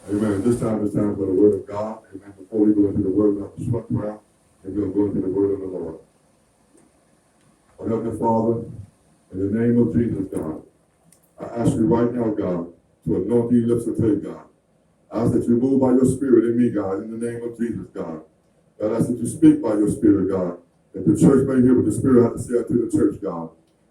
Amen. This time is time for the word of God. Amen. Before we go into the word, we'll have a short prayer, and we'll go into the word of the Lord. Our Heavenly Father, in the name of Jesus, God, I ask you right now, God, to anoint these lips of faith, God. I ask that you move by your spirit in me, God, in the name of Jesus, God. God, I ask that you speak by your spirit, God, that the church may hear what the spirit has to say unto the church, God.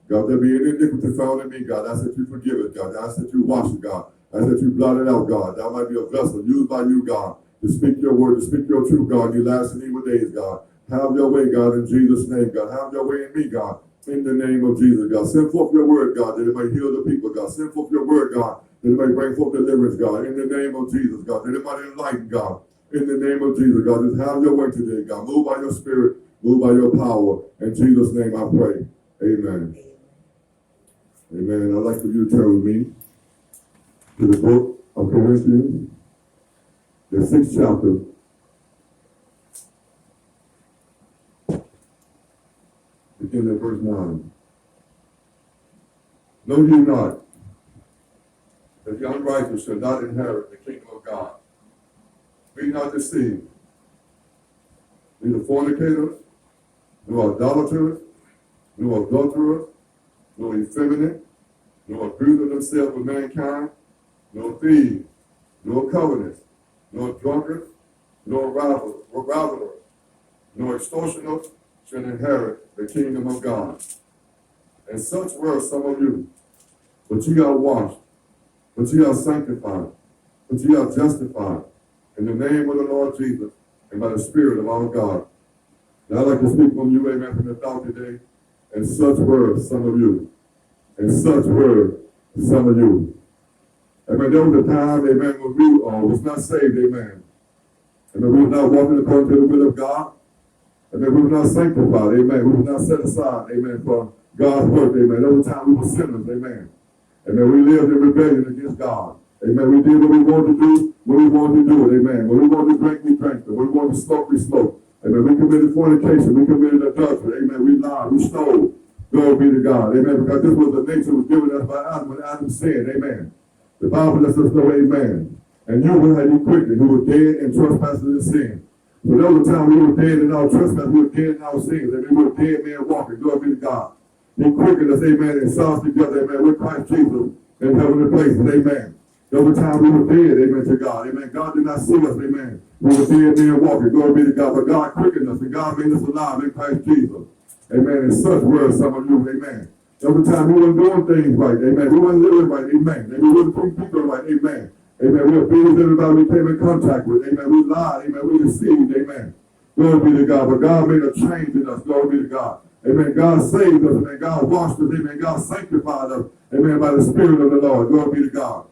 God, there be any iniquity found in me, God. I ask that you forgive it, God. I ask that you wash it, God. I ask that you blot it out, God. That I might be a vessel used by you, God, to speak your word, to speak your truth, God, in these last and evil days, God. Have your way, God, in Jesus' name, God. Have your way in me, God, in the name of Jesus, God. Send forth your word, God, that it may heal the people, God. Send forth your word, God, that it may bring forth deliverance, God, in the name of Jesus, God. That it might enlighten, God, in the name of Jesus, God. Just have your way today, God. Move by your spirit, move by your power. In Jesus' name I pray. Amen. Amen. I'd like for you to turn with me to the book of Corinthians, the 6th chapter. Begin at verse 9. Know ye not that the unrighteous shall not inherit the kingdom of God? Be not deceived. Neither fornicators, nor idolaters, nor adulterers, nor effeminate, nor abusers themselves with mankind, nor thieves, nor covetous, nor drunkards, nor revilers, nor extortioners shall inherit the kingdom of God. And such were some of you. But ye are washed, but ye are sanctified, but ye are justified in the name of the Lord Jesus and by the Spirit of our God. Now I'd like to speak from you, amen, from the thought today. And such were some of you. And such were some of you. Amen. There was a time, amen, when we was not saved, amen. Amen. We were not walking according to the will of God. Amen. We were not sanctified, amen. We were not set aside, amen, for God's work, amen. There was a time we were sinners, amen. Amen. We lived in rebellion against God. Amen. We did what we wanted to do when we wanted to do it, amen. When we wanted to drink, we drank. When we wanted to smoke, we smoked. Amen. We committed fornication. We committed adultery. Amen. We lied. We stole. Glory be to God. Amen. Because this was the nature was given us by Adam when Adam sinned. Amen. The Bible lets us know, amen. And you who had you quickly, who were dead in trespasses and sin. So there was a time we were dead in our trespasses, we were dead in our sins, and we were dead men walking. Glory be to God. He quickened us, amen, and saw us together, amen, with Christ Jesus in heavenly places. Amen. There was a time we were dead, amen, to God. Amen. God did not see us, amen. We were dead men walking. Glory be to God. But God quickened us, and God made us alive in Christ Jesus. Amen. And such were some of you. Amen. There was a time we weren't doing things right. Amen. We weren't living right. Amen. And we weren't treating people right. Amen. Amen. We abused everybody we came in contact with. Amen. We lied. Amen. We deceived. Amen. Glory be to God. But God made a change in us. Glory be to God. Amen. God saved us. Amen. God washed us. Amen. God sanctified us. Amen. By the Spirit of the Lord. Glory be to God.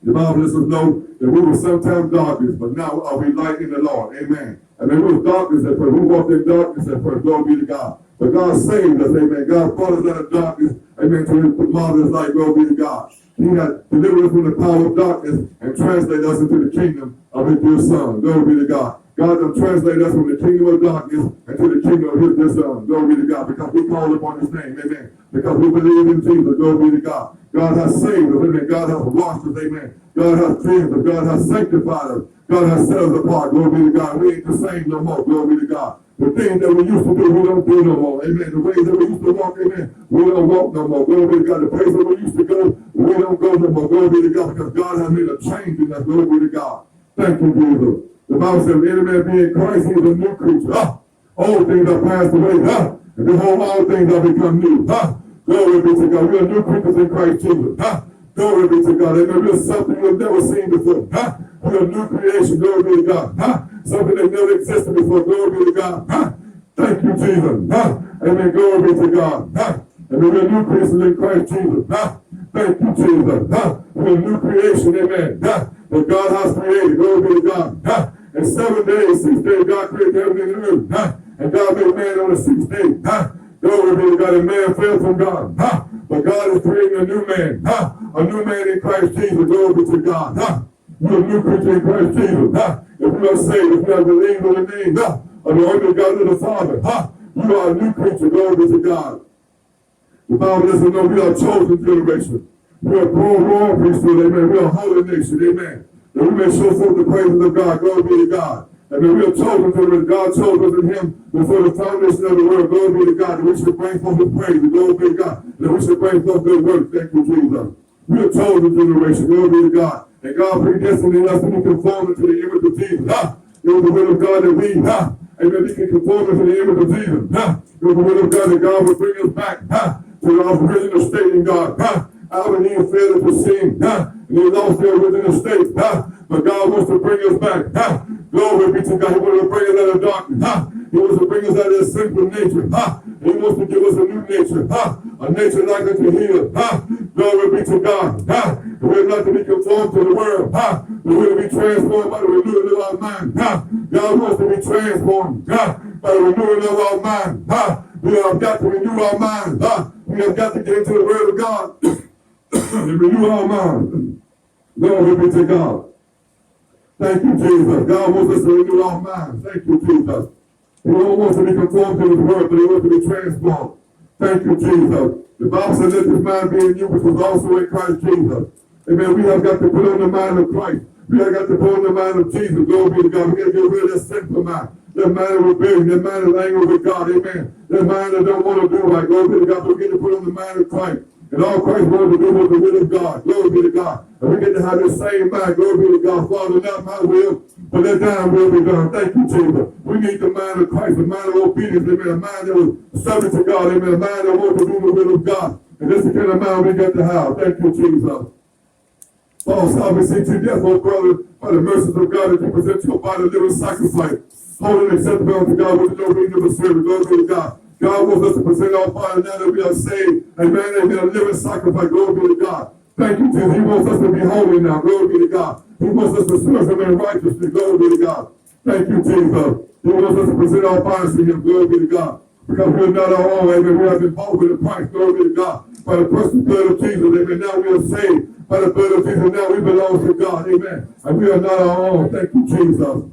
The Bible lets us know that we were sometimes darkness, but now are we light in the Lord. Amen. And there was darkness at first. We walked in darkness at first. Glory be to God. But God saved us. Amen. God brought us out of darkness. Amen. To his marvelous light. Glory be to God. He had delivered us from the power of darkness and translated us into the kingdom of his dear Son. Glory be to God. God has translated us from the kingdom of darkness into the kingdom of his dear Son. Glory be to God. Because we call upon his name. Amen. Because we believe in Jesus. Glory be to God. God has saved us. Amen. God has washed us. Amen. God has cleansed us. God has sanctified us. God has set us apart. Glory be to God. We ain't the same no more. Glory be to God. The things that we used to do, we don't do no more. Amen. The ways that we used to walk, amen, we don't walk no more. Glory be to God. The place that we used to go, we don't go no more. Glory be to God. Because God has made a change in us. Glory be to God. Thank you, Jesus. The Bible says, any man be in Christ, he is a new creature. Old things are passed away. And behold, all things are become new. Glory be to God. We are new creatures in Christ Jesus. Glory be to God. Amen. We are something you've never seen before. We are new creation. Glory be to God. Something that never existed before. Glory be to God. Thank you, Jesus. Amen. Glory be to God. Amen. We are new creation in Christ Jesus. Thank you, Jesus. We are new creation. Amen. That God has created. Glory be to God. In 7 days, 6 days, God created heaven and earth. And God made man on the 6th day. Glory be to God. And man fell from God. But God is creating a new man. A new man in Christ Jesus. Glory be to God. You're a new creature in Christ Jesus. If you are saved, if you have believed on the name of the only God of the Father, you are a new creature. Glory be to God. The Bible lets us know we are a chosen generation. We are born royal priesthood. Amen. We are a holy nation. Amen. that we may show forth the praises of God. Glory be to God. And that we are chosen to him, God chose us in him before the foundation of the world. Glory be to God, that we should bring forth his praise. Glory be to God, that we should bring forth good works. Thank you, Jesus. We are chosen generation. Glory be to God. And God predestined us to be conformed to the image of Jesus. It was the will of God that we, amen, we can conform to the image of Jesus. It was the will of God that God would bring us back to our original state in God. Adam and Eve failed to sin, and they lost their original state. But God wants to bring us back. Glory be to God. He wants to bring us out of darkness. He wants to bring us out of this sinful nature. He wants to give us a new nature. A nature like unto his. Glory be to God. We're not to be conformed to the world. We're to be transformed by the renewing of our mind. God wants to be transformed by the renewing of our mind. We have got to renew our minds. We have got to get into the word of God and renew our minds. Glory be to God. Thank you, Jesus. God wants us to renew our minds. Thank you, Jesus. He don't want to be conformed to his word, but he wants to be transformed. Thank you, Jesus. The Bible says, let this mind be in you, which was also in Christ Jesus. Amen. We have got to put on the mind of Christ. We have got to put on the mind of Jesus. Glory be to God. We got to get rid of that sinful mind. That mind of rebellion. That mind of anger with God. Amen. That mind that don't want to do right. Glory be to God. So we get to put on the mind of Christ. And all Christ wanted to do was the will of God. Glory be to God. And we get to have this same mind. Glory be to God. Father, not my will, but let thine will be done. Thank you, Jesus. We need the mind of Christ, the mind of obedience. Amen. A mind that was subject to God. Amen. A mind that wants to do the will of God. And that's the kind of mind we got to have. Thank you, Jesus. Paul said, we see to death, oh brother, by the mercies of God, that you present your body a living sacrifice, holy and acceptable unto God, with no reason of the Spirit. Glory be to God. God wants us to present our body now that we are saved. Amen. Amen. A living sacrifice. Glory be to God. Thank you, Jesus. He wants us to be holy now. Glory be to God. He wants us to serve him in righteousness. Glory be to God. Thank you, Jesus. He wants us to present our bodies to him. Glory be to God. Because we're not our own. Amen. We have been bought with a price. Glory be to God. By the precious blood of Jesus. Amen. Now we are saved by the blood of Jesus. Now we belong to God. Amen. And we are not our own. Thank you, Jesus.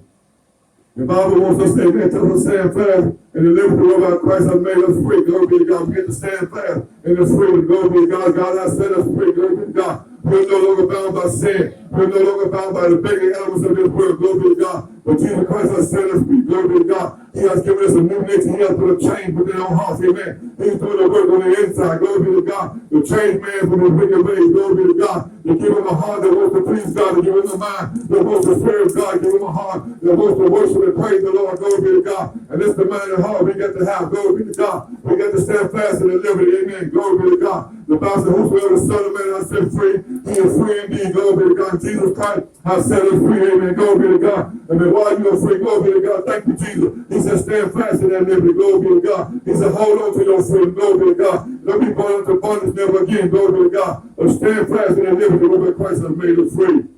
The Bible wants us to, amen, tell us to stand fast in the liberty whereby Christ has made us free. Glory be to God. We get to stand fast in this freedom. Glory be to God. God has set us free. Glory be to God. We're no longer bound by sin. We're no longer bound by the begging elements of this world. Glory be to God. But Jesus Christ has set us free. Glory be to God. He has given us a new nature. He has put a change within our hearts. Amen. He's doing the work on the inside. Glory be to God. To change man from his wicked ways. Glory be to God. To give him a heart that wants to please God. To give him a mind that wants to serve God. Give him a heart that wants to worship and praise the Lord. Glory be to God. And this is the mind and heart we got to have. Glory be to God. We got to stand fast in the liberty. Amen. Glory be to God. The Bible says, whosoever the Son of Man has set free, he is free indeed. Glory be to God. Jesus Christ has set us free. Amen. Glory be to God. And then while you are free, glory be to God. Thank you, Jesus. He said, stand fast in that liberty. Glory be to God. He said, hold on to your freedom. Glory be to God. Don't be born into bondage never again. Glory be to God. But stand fast in that liberty whereby Christ has made us free.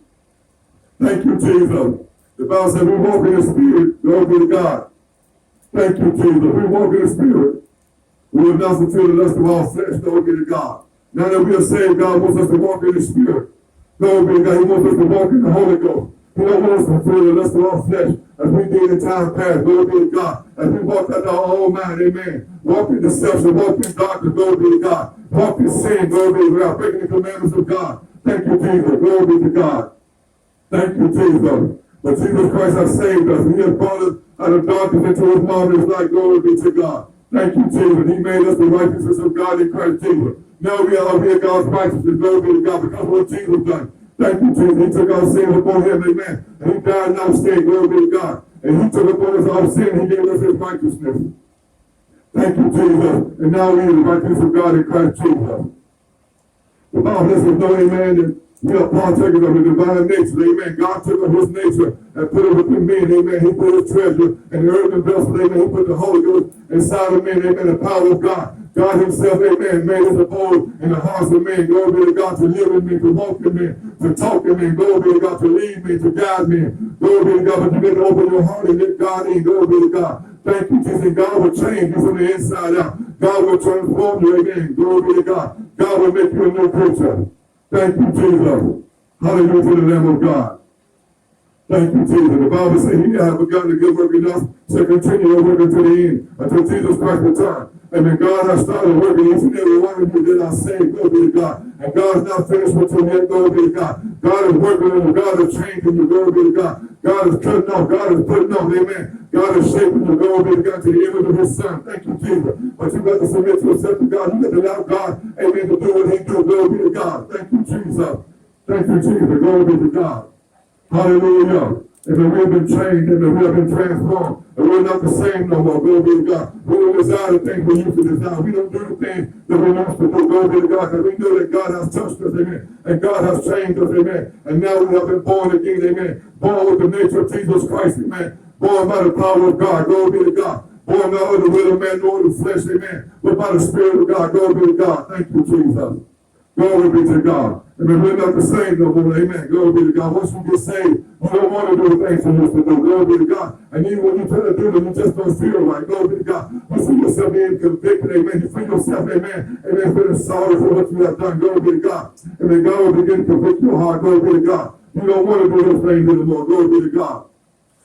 Thank you, Jesus. The Bible said, we walk in the Spirit. Glory be to God. Thank you, Jesus. We walk in the Spirit. We will not fulfill the lust of our flesh. Glory be to God. Now that we are saved, God wants us to walk in the Spirit. Glory be to God. He wants us to walk in the Holy Ghost. He don't want us to fulfill the lust of our flesh as we did in time past. Glory be to God. As we walk out our own mind. Amen. Walk in deception. Walk in darkness. Glory be to God. Walk in sin. Glory be to God. Breaking the commandments of God. Thank you, Jesus. Glory be to God. Thank you, Jesus. But Jesus Christ has saved us. He has brought us out of darkness into his marvelous light. Glory be to God. Thank you, Jesus. He made us the righteousness of God in Christ Jesus. Now we are God's righteousness. Glory be to God because of what Jesus done. Thank you, Jesus. He took our sins upon him. Amen. And he died in our sin. Glory be to God. And he took upon us our sin. He gave us his righteousness. Thank you, Jesus. And now we are the righteousness of God in Christ Jesus. The Bible lets us know, amen, that we are partakers of the divine nature. Amen. God took up his nature and put it within men. Amen. He put his treasure in the earthen vessel. Amen. He put the Holy Ghost inside of men. Amen. The power of God. God himself, amen, made his abode in the hearts of men. Glory be to God to live in me, to walk in me, to talk in me. Glory be to God to lead me, to guide me. Glory be to God, but you get to open your heart and let God in. Glory be to God. Thank you, Jesus. God will change you from the inside out. God will transform you again. Glory be to God. God will make you a new creature. Thank you, Jesus. Hallelujah to the Lamb of God. Thank you, Jesus. The Bible says he has begun to good work in us to continue to work until the end, until Jesus Christ returns. Amen. God has started working each and every one of you that are saved. Glory be to God. And God is not finished with you yet. Glory be to God. God is working on you. God is changing you. Glory be to God. God is cutting off. God is putting off. Amen. God is shaping you. Glory be to God to the image of his son. Thank you, Jesus. But you got to submit yourself to God. You got to allow God, amen, to do what he do. Glory be to God. Thank you, Jesus. Thank you, Jesus. Glory be to God. Hallelujah. Amen. We have been changed, amen. We have been transformed. And we're not the same no more. Glory be to God. We don't desire the things we used to desire. We don't do the things that we used to do. Glory be to God. Because we know that God has touched us, amen. And God has changed us, amen. And now we have been born again, amen. Born with the nature of Jesus Christ, amen. Born by the power of God. Glory be to God. Born not of the will of man nor of the flesh, amen. But by the Spirit of God. Glory be to God. Thank you, Jesus. Glory be to God. Amen. We're not the same no more. Amen. Glory be to God. Once you get saved, you don't want to do the things you used to do. Glory be to God. And even when you try to do them, you just don't feel right. Glory be to God. You see yourself being convicted. Amen. You feel yourself, amen. Amen. Feeling sorry for what you have done. Glory be to God. Amen. God will begin to convict your heart. Glory be to God. You don't want to do those things anymore. Glory be to God.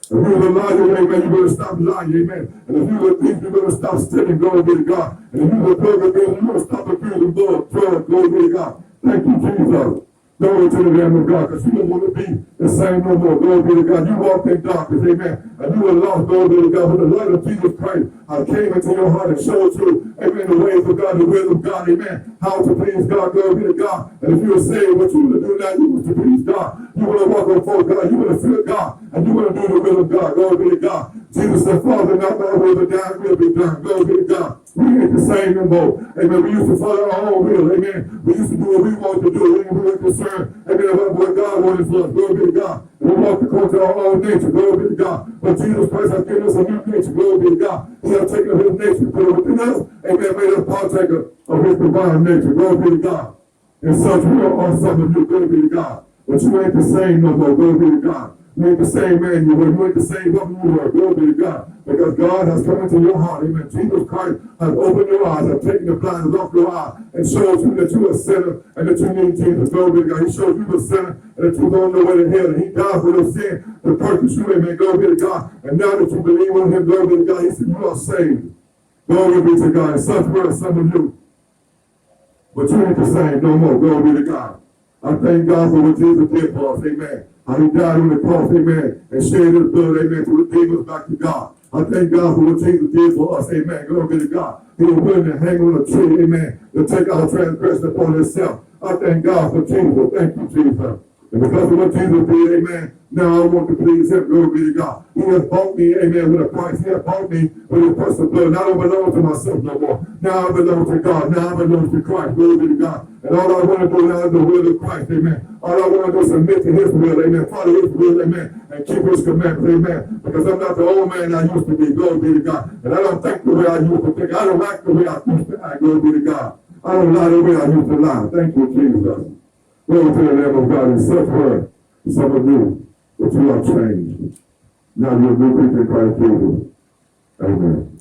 If you're a liar, amen, you better stop lying, amen. And if you're a thief, you better stop stealing, glory be to God. And if you're a drug abuser, you better stop abusing blood, drugs, glory be to God. Thank you, Jesus. Glory to the Lamb of God, because you don't want to be the same no more. Glory be to God. You walked in darkness, amen. And you were lost, glory be to God. But the light of Jesus Christ came into your heart and showed you, amen, the ways of God, the will of God, amen. How to please God, glory be to God. And if you were saved, what you want to do now, you want to please God. You want to walk before God. You want to fear God. And you want to do the will of God. Glory be to God. Jesus said, Father, not my will, but thine will be done. Glory be to God. We ain't the same no more. Amen. We used to follow our own will. Amen. We used to do what we wanted to do. We weren't concerned. Amen. About what God wanted for us. Glory be to God. And we walked according to our own nature. Glory be to God. But Jesus Christ has given us a new nature. Glory be to God. He has taken his nature, put it within us. Amen. Made us partaker of his divine nature. Glory be to God. And such we are some of you. Glory be to God. But you ain't the same no more. Glory be to God. You ain't the same man you were. You ain't the same woman you were. Glory be to God. Because God has come into your heart. Amen. Jesus Christ has opened your eyes, has taken the blinders off your eyes, and showed you that you're a sinner and that you need Jesus. Glory be to God. He showed you the sinner and that you don't know where to hell. And he died for your sin to purchase you. Amen. Glory be to God. And now that you believe on him, glory be to God, he said you are saved. Glory be to God. And such were some of you. But you ain't the same no more. Glory be to God. I thank God for what Jesus did for us. Amen. How he died on the cross, amen, and shed his blood, amen, to redeem us back to God. I thank God for what Jesus did for us, amen. Glory be to God. He was willing to hang on a tree, amen, to take our transgression upon himself. I thank God for Jesus. Thank you, Jesus. And because of what Jesus did, amen, now I want to please him. Glory be to God. He has bought me, amen, with a price. He has bought me with his personal blood. Now I don't belong to myself no more. Now I belong to God. Now I belong to Christ. Glory be to God. And all I want to do now is the will of Christ, amen. All I want to do is submit to his will, amen. Follow his will, amen. And keep his commandments, amen. Because I'm not the old man I used to be. Glory be to God. And I don't think the way I used to think. I don't act the way I used to act. Glory be to God. I don't lie the way I used to lie. Thank you, Jesus. Glory to the Lamb of God. In such word, some of you, but you are changed. Now you're a new creature in Christ Jesus. Amen.